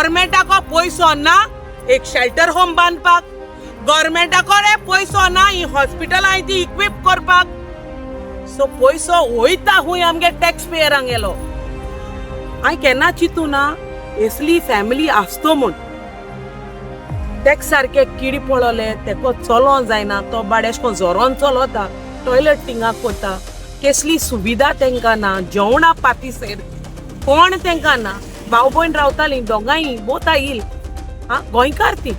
गव्हर्मेंटाको पैसो ना एक शेल्टर होम बांदपाक, गव्हर्मेंटाको रे पैसो ना ही हॉस्पिटलां ती इक्विप करपाक. सो पैसो वयता हुंय आमगे टॅक्स पेयरांक गेलो. हांवें केन्ना चिंतू ना असली फॅमिली आसतो म्हूण. टॅक्स सारके किडी पळोले तेको चलो जायना, तो बाडेशको जोरोन चलोता, टॉयलेट थिंगाक कोता, कसली सुविधा तेंकां ना, जेवणा पातीसेर कोण तेंकां ना. भाव भयण रावतालीं दोगांय बोता येईल गोंयकार ती.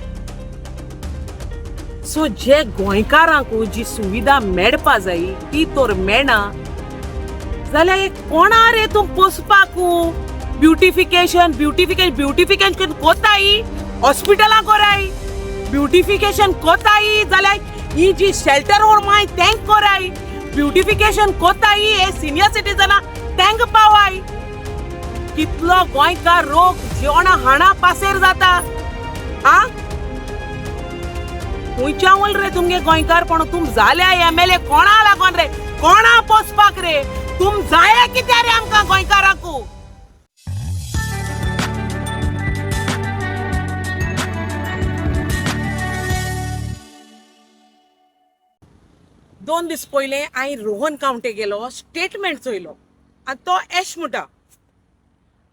सो जे गोंयकारांक जी सुविधा मेळपा जाय ती तर मेळना जाल्यार एक कोणा रे तूं पोसपाकू. ब्युटिफिकेशन ब्युटिफिकेशन कोताय हॉस्पिटलां कोराय, ब्युटिफिकेशन कोताय जाल्यार ही जी शेल्टर होम आहाय तेंक कोराय, ब्युटिफिकेशन कोताय हे सिनियर सिटीजनां तेंक पावाय. कितलो गोंयकार रोग जेवणा हाणा पासेर जाता. खुंयच्या वल रे तुमगे गोंयकार पण तुम जाल्या एमएलए कोणा लागोन रे, कोणा पोसपाक रे, तुम जाय कित्या रे आमकां गोंयकारांकू. दोन दीस पयले हांवें रोहन कावंटे गेलो, स्टेटमेंट चोयलो आनी तो एश म्हणटा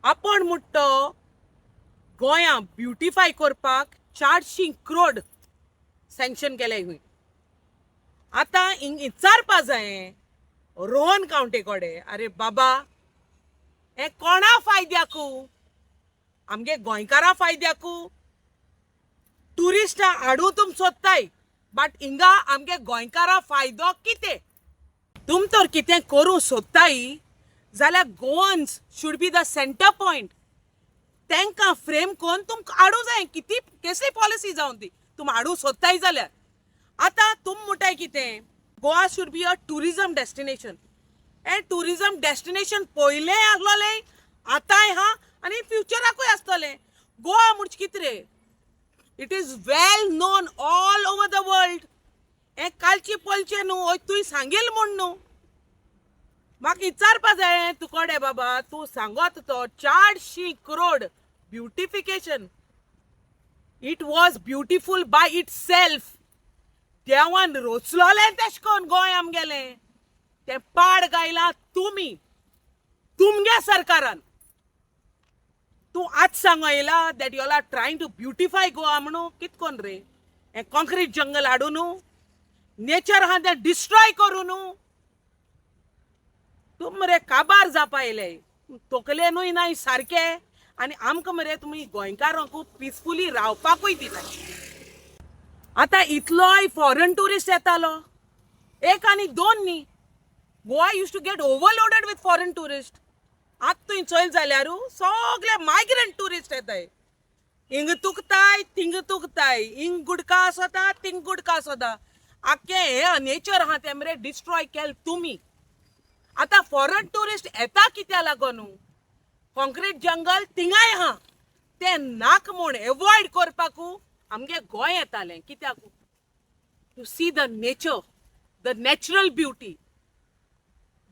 आपण म्हणटा गोंया ब्युटिफाय करपाक 400 करोड सँक्शन केले हुंय. आतां हिंग विचारपा जाय रोहन कावंटे कडेन, अरे बाबा हे कोणा फायद्याकू, आमगे गोंयकारा फायद्याकू. टुरिस्टां हाडूं तुम सोदताय बट हिंगा आमगे गोंयकारा फायदो कितें. तुम तर कितें करूं सोदताय जाल्यार Goans should be the centre point. तेंकां फ्रेम कोन्न तुमकां हाडूं जाय. किती कसली पॉलिसी जावन ती तुम हाडूं सोदताय जाल्यार. आतां तुम म्हणटाय कितें Goa should be a tourism destination. हे टुरिजम डेस्टिनेशन पयलें आसलोलें आतांय आनी फ्युचराकूय आसतलें. गोवा म्हणचे कितें रे, it is well known all over the world. हे कालची पलचें न्हू, हय तुवें सांगील म्हूण न्हू. म्हाका विचारपा जाय तुकोडे बाबा, तूं सांगत तो 400 crore beautification. It was beautiful by itself. देवान रोचलोलें तेश कोन गोंय आमगेलें. तें पाड गायलां तुमगे सरकारान. तूं आज सांगो येयला that you are trying to beautify Goa म्हणून. कितकोन रे हें कॉन्क्रीट जंगल हाडूं न्हू, नेचर आहा तें डिस्ट्रॉय करूं न्हू. तुम मरे काबार जावपा येयले, तोकलेनूय नाय सारके आनी आमकां मरे तुमी गोंयकारांकू पिसफुली रावपाकूय दिनाय. आतां इतलोय फॉरेन टुरिस्ट येतालो, एक आनी दोन न्ही. Goa use to get overloaded with foreign tourist. आतां तुवें चोयल जाल्यार सगळे मायग्रंट टुरिस्ट येताय. हिंग तुकताय थिंग तुकताय, हिंग गुडका आसोता थिंग गुडका आसोता. आख्खें हें नेचर आहा तें मरे डिस्ट्रॉय केलें तुमी. आतां फॉरेन टुरिस्ट येता कित्या लागून, कॉन्क्रीट जंगल थिंगाय आहा तें नाक म्हूण एवॉयड करपाकू आमगे गोंय येतालें. कित्याक to see the nature, the natural beauty,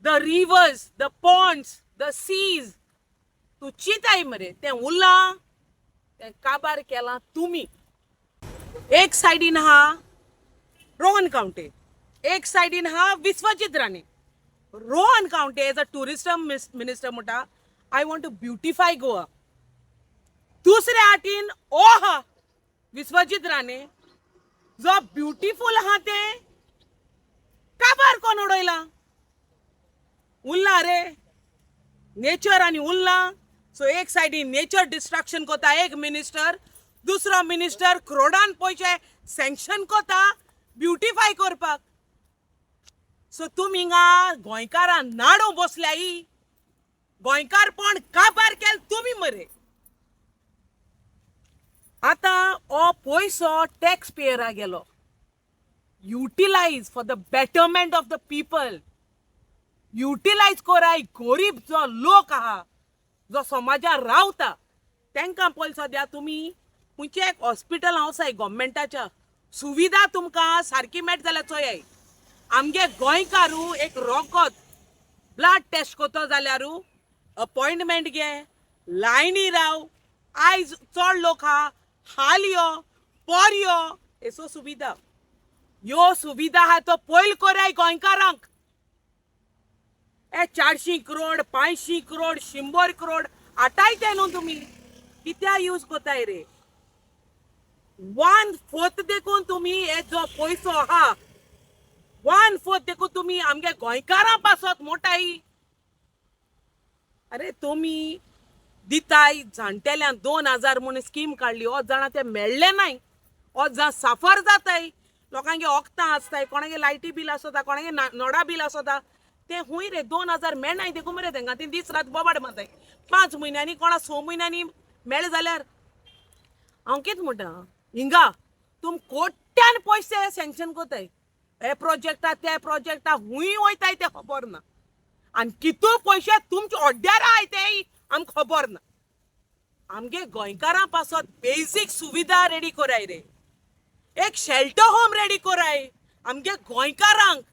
the rivers, the ponds, the seas. तूं चिंताय मरे तें उरलां, तें काबार केलां तुमी. एक सायडीन आहा रोहन कावंटे, एक सायडीन आहा Vishwajit Rane. Rohan Khaunte as a tourism minister म्हणटा I want to beautify Goa. दुसऱ्या हाटीन ओ आहा विश्वजीत राणे जो ब्युटिफूल आहा तें काबार कोण उडयला. उरला रे नेचर आनी उरला. सो एक सायडीन नेचर डिस्ट्रक्शन कोता एक मिनिस्टर, दुसरो मिनिस्टर करोडान पयशे सँक्शन कोता ब्युटिफाय करपाक. सो तुमी हिंगा गोंयकारां नाडो बसल्याय. गोंयकारपण काबार केल तुमी मरे. आतां हो पयसो टॅक्स पेयरा गेलो. Utilise for the betterment of the people. Utilise कोराय. गरीब जो लोक आहा, जो समाजान रावता तेंकां पयसो द्या तुमी. खंयचें एक हॉस्पिटल आसाय गव्हर्मेंटाच्या, सुविधा तुमकां सारकी मेळटा जाल्यार चोयाय. आमगे गोंयकारू एक रोकोत ब्लड टेस्ट कोतो जाल्यार अपॉइंटमेंट घे, लायनी राव, आयज चड लोक हाल पर्यो एसो सुविधा ह्यो सुविधा आहा तो पयल कोराय गोंयकारांक. 400 करोड 500 करोड 100 करोड आतांय ते न्हू तुमी कित्या यूज कोताय रे. 1/4 देखून तुमी हे जो पयसो आहा 1/4 देखून तुमी आमगे गोंयकारां पासत मोठाई. अरे तुमी दिताय जाणटेल्यांक 2000 म्हणून स्कीम काडली. हो जाणां ते मेळ्ळे नाय. हो जाण सफर जाताय. लोकांगे वखदां आसताय, कोणागे लायटी बील आसता, कोणागे नोडा बील आसता. ते हुंय रे 2000 मेळनाय देखून मरे तेंकां ती दीस रात बोबाड मारताय. 5 म्हयन्यांनी कोणा 6 म्हयन्यांनी मेळ जाल्यार हांव कितें म्हणटा हिंगा तुम कोट्यान पयशे सँक्शन कोताय. हे प्रोजेक्टा ते प्रोजेक्टा हुंय वयताय ते खबर ना. आनी कितू पयशे तुमचे ऑड्ड्यार आहाय ते आमकां खबर ना. आमगे गोंयकारां पासत बेजीक सुविधा रेडी कोराय रे. एक शेल्टर होम रेडी कोराय आमगे गोंयकारांक.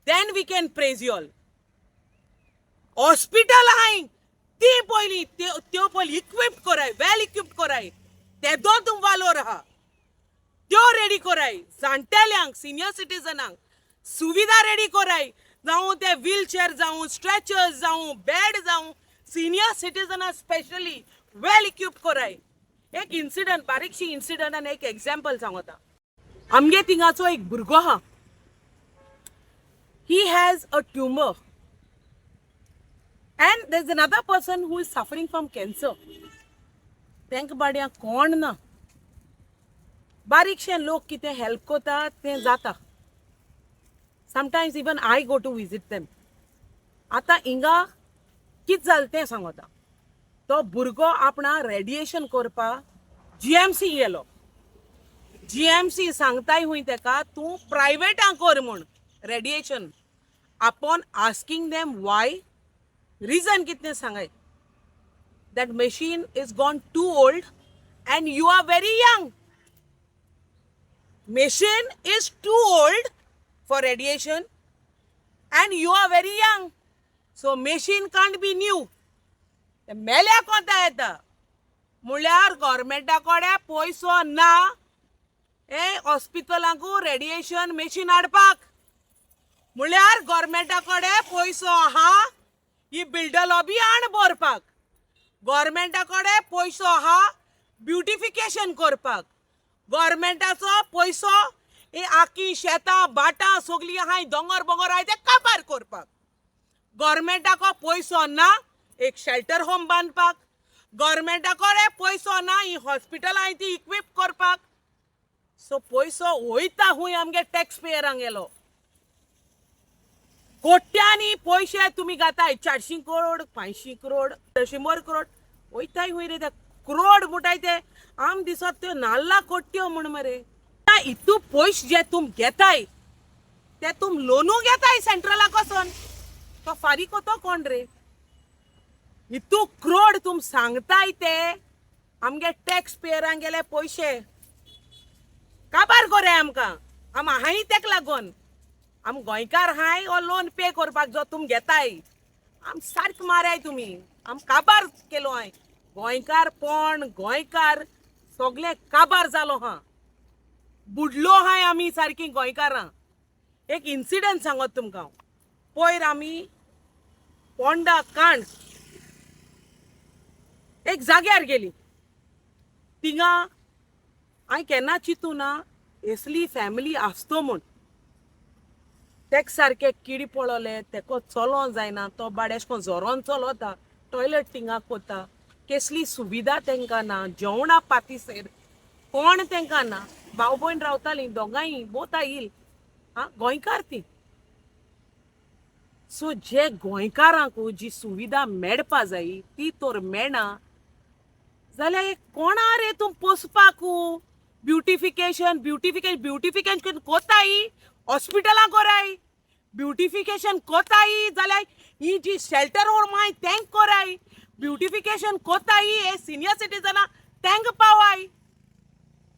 Then we can praise you all. Hospital आहाय ती पयली त्यो पयली इक्विप्ड कोराय, वेल इक्विप्ड कोराय. तेदो तुम वालोर आहा त्यो रेडी कोराय. जाणटेल्यांक सिनियर सिटीजनांक सुविधा रेडी कोराय. जावं ते व्हीलचेअर जावं स्ट्रेचर्स जावं बेड जावं सिनियर सिटीजनां स्पेशली वेल इक्विप्ड कोराय. एक इन्सिडंट बारीकशी इन्सिडंट आनी एक एग्जाम्पल सांगता. आमगे थिंगाचो एक भुरगो आहा. He has a tumor and there's another person who is suffering from cancer. तेंक बाड्या कोण ना. बारीकशे लोक कितें हेल्प कोता तें जाता. Sometimes even I go to visit them. आतां हिंगा कितें जालें तें सांगता. तो भुरगो आपणा रेडिएशन करपा GMC गेलो. GMC सांगताय हुंय तेका तूं प्रायवेटां कर म्हूण radiation. Upon asking them why reason कितने सांगाय. that machine is gone too old and you are very young. Machine is too old for radiation and you are very young. So machine can't be new. मेल्या कोणता येता म्हळ्यार गव्हर्मेंटा कडेन पयसो ना हे हॉस्पिटलांकू रेडिएशन मशीन हाडपाक. म्हळ्यार गव्हर्मेंटा कडेन पयसो आहा ही बिल्डर लॉबी आण भरपाक. गव्हर्मेंटा कडेन पयसो आहा ब्युटिफिकेशन करपाक. गव्हर्मेंटाचो पयसो ही आखी शेतां भाटां सगलीं आहाय दोंगर बोंगर आहाय ते काबार करपाक. गव्हर्मेंटाको पयसो ना एक शेल्टर होम बांदपाक. गव्हर्मेंटा कडेन पयसो ना ही हॉस्पिटल आहाय ती इक्विप करपाक. सो पयसो वयता हुंय आमगे टॅक्स पेयरांक गेलो. कोट्यांनी पयशे तुमी घाताय 400 करोड 500 करोड 100 करोड वयताय हुंय रे. ते करोड मुटाय ते आम दिसत त्यो नाल्ला कोट्ट्यो म्हण मरे. इतू पयशे जे तुम घेताय ते तुम लोनू घेताय सेंट्रला कोसून. तो फारीक कोतो कोण रे. इतू करोड तुम सांगताय ते आमगे टॅक्स पेयरांक गेले पयशे काबार कोरे आमकां. आम आहाय तेक लागून आम गोंयकार हाय हो लोन पे करपाक जो तुम घेताय. आम सारक माराय तुमी. आम काबार केलो हाय. गोंयकार पण गोंयकार सगळे काबार जालो हा. बुडलो हाय आमी सारकी गोंयकारां. एक इन्सिडंट सांगत तुमकां. पयर आमी पोंडा कांड एक जाग्यार गेली. थिंगा हांवें केन्ना चिंतूना असली फॅमिली आसतो म्हूण. तेक सारके किडी पळोले तेको चलो जायना. तो बाड एश कोन जोरोन चलोता. टॉयलेट थिंगा कोता. कसली सुविधा तेंकां ना. जेवणा पातीसेर कोण तेंकां ना. भाव भयण रावतालीं दोगांय बोथ आयिल गोंयकार ती. सो जे गोंयकारांकू जी सुविधा मेळपा जायी ती तर मेळना जाल्यार कोणा रे तूं पोसपाकू. ब्युटिफिकेशन कोताय हॉस्पिटलां कोराय. ब्युटिफिकेशन कोताय जाल्यार ही जी शेल्टर होम आहाय तेंक कोराय. ब्युटिफिकेशन कोताय हे सिनियर सिटीजनां तेंक पावाय.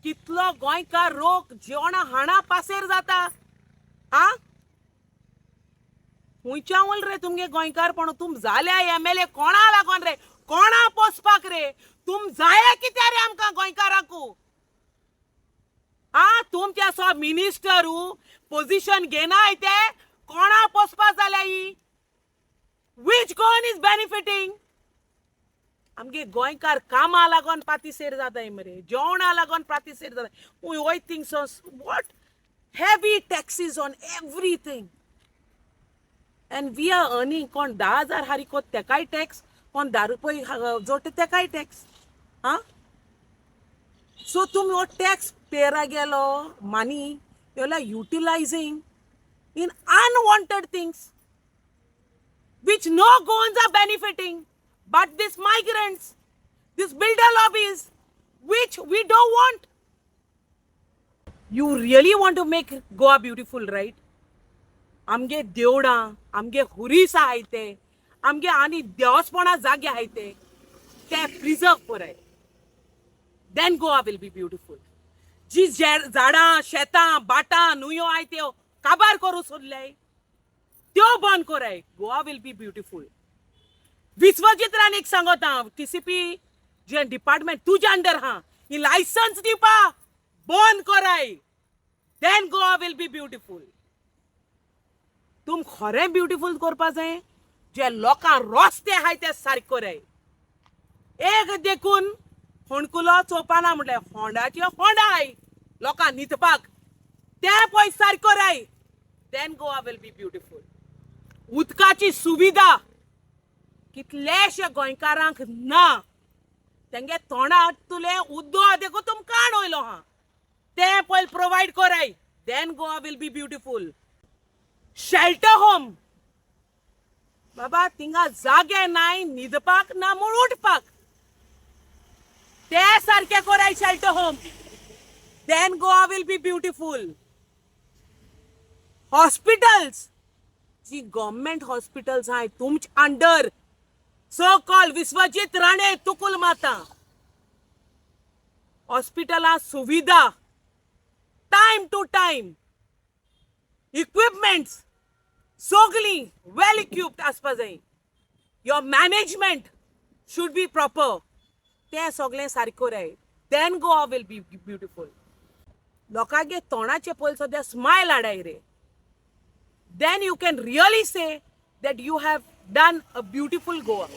कितलो गोंयकार रोग जेवणा हाणा पासेर जाता. हुंयच्या उल रे तुमगे गोंयकारपण तुम जाल्या MLA कोणा लागोन रे. कोणा पोसपाक रे तुम जाय कित्या रे आमकां गोंयकारांकू तुमच्या सो मिनिस्टर पोझिशन घेनाय ते कोणा पोसपा जाल्या ही which कोण इज बेनिफिटिंग आमगे गोंयकार कामा लागोन पातीसेर जाताय मरे जेवणा लागोन पातीसेर जाताय वी वय things what heavy taxes on everything and we are earning कोण 10,000 हारिकोत तेकाय टॅक्स कोण 10 रुपये जोट तेकाय टॅक्स सो तुम वो टॅक्स पेरा गेलो मनी you're utilizing in unwanted things which no Goans are benefiting but these migrants, these builder lobbies which we don't want. You really want to make Goa beautiful, right? आमगे देवडां आमगे हुरीस आहाय ते आमगे आनी देवस्पणा जागे आहाय ते प्रिजर्व कराय then Goa will be beautiful. जी झाडां शेतां बाटां न्हंयो आहाय त्यो काबार करू सोदल्याय त्यो बंद कराय Goa will be beautiful Vishwajit राणीक सांगता टीसीपी जे डिपार्टमेंट तुज्या अंडर हा ही लायसन्स दिवपा बंद कराय then Goa will be beautiful तुम खरें ब्युटिफूल करपा जाय जे लोकां रस्ते आहाय ते सारके कराय एक देखून होणकुलो चोवपाना म्हटल्यार होंडाचे होंडाय लोकां न्हिदपाक ते पळय सारके कराय then Goa will be beautiful उदकाची सुविधा कितलेशे गोंयकारांक ना तेंगे तोंडात तुले उदक देखो तुम काण वयलो हा ते पळय प्रोवायड कराय then Goa will be beautiful shelter home बाबा थिंगा जागे नाय न्हिदपाक ना म्हूण उठपाक ते सारके कराय shelter home then Goa will be beautiful hospitals जी गव्हर्नमेंट हॉस्पिटल्स आहाय तुमच्या under so called Vishwajit Rane तुकुल माता हॉस्पिटलां सुविधा टाइम टू टाइम इक्विपमेंट्स सगळी वेल इक्विप्ड आसपा जाय your management should be proper ते सगळें सारकें कराय then Goa will be beautiful लोकांगे तोंडाचे पळय सद्या स्मायल हाडाय रे then you can really say that you have done a beautiful Goa.